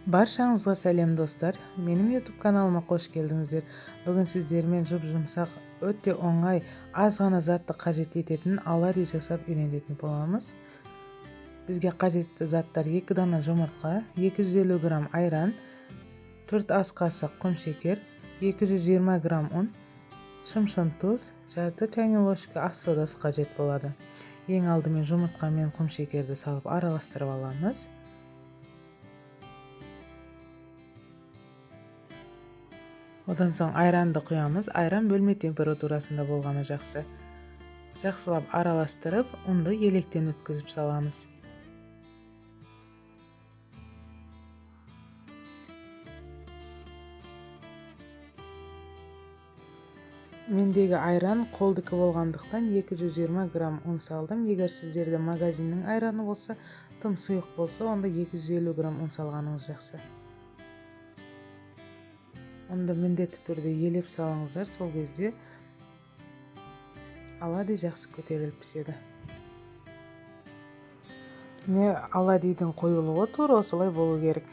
Баршаңызға сәлем достар. Менің YouTube каналыма қош келдіңіздер. Бүгін сіздермен жұп-жұмсақ, өте оңай, аз ғана затты қажет ететін оладьи жасап үйренетін боламыз. Бізге қажетті заттар 2 дана жұмыртқа, 250 грамм айран, 4 ас қасық құм шекер, 220 грамм ұн, шымшын тұз, жарты чайный ложка ас содасы қажет болады. Ең алдымен жұмыртқа мен құм шекерді салып араластырып аламыз. Одан соң айранды құямыз. Айран бөлме температурасында болғаны жақсы. Жақсылап араластырып, ұнды електен өткізіп саламыз. Мендегі айран қолдікі болғандықтан 220 грамм ұн салдым. Егер сіздерде магазиннің айраны болса, тым сұйық болса, онда 250 грамм ұн салғаныңыз жақсы. Онда міндетті түрде елеп салыңыздар, сол кезде оладьи жақсы көтеріліп піседі. Оладьидің қойылуы тура осылай болу керек.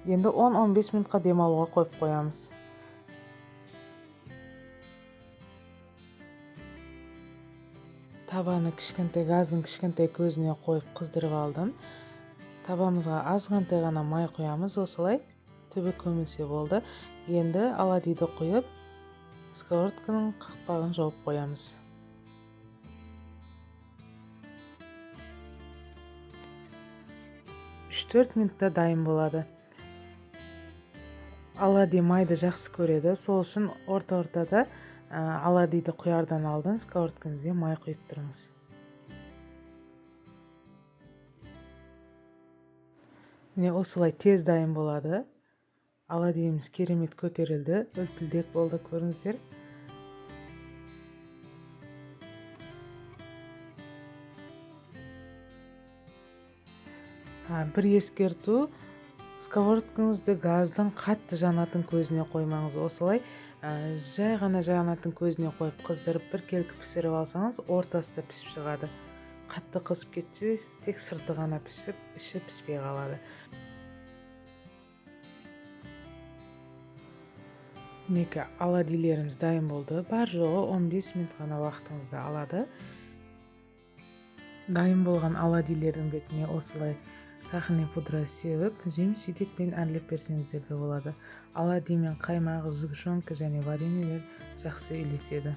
Енді 10-15 минутқа демалуға қойып қоямыз. Табаны кішкентай, газдың кішкентай көзіне қойып қыздырып алдым. Табамызға азғантай ғана май құямыз, осылай түбі көмілсе болды. Енді оладьиді құйып, сковородканың қақпағын жауып қоямыз. Үш-төрт минутта дайын болады. Оладьи майды жақсы көреді, сол үшін орта-ортада оладьиді құярдан алдын сковородкаңызға май құйып тұрыңыз. Міне осылай тез дайын болады. Оладьиіміз керемет көтерілді, үлпілдек болды, көріңіздер. Бір ескерту, сковородкаңызды газдың қатты жанатын көзіне қоймаңыз. Осылай жай ғана жанатын көзіне қойып қыздырып бір келкі пісіріп алсаңыз, ортасы пісіп шығады. Қатты қысып кетсе, тек сырты ғана пісіп, іші піспей қалады. Мінекей оладьилеріміз дайын болды. Бар жоғы 15 минут қана уақытыңызды алады. Дайын болған оладьилердің бетіне осылай сахарный пудра сеуіп, жеміс-жидекпен әрлеп берсеңіздер де болады. Оладьи мен қаймағы, сгущенка және вареньелер жақсы үйлеседі.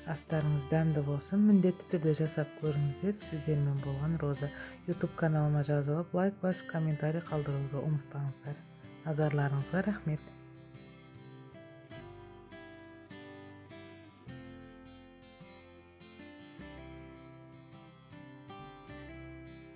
Астарыңыз дәмді болсын, міндетті түрде жасап көріңіздер. Сіздермен болған Роза. YouTube каналыма жазылып, лайк басып, комментарий қалдыруды ұмытпаңыздар. Назарларыңызға рахмет.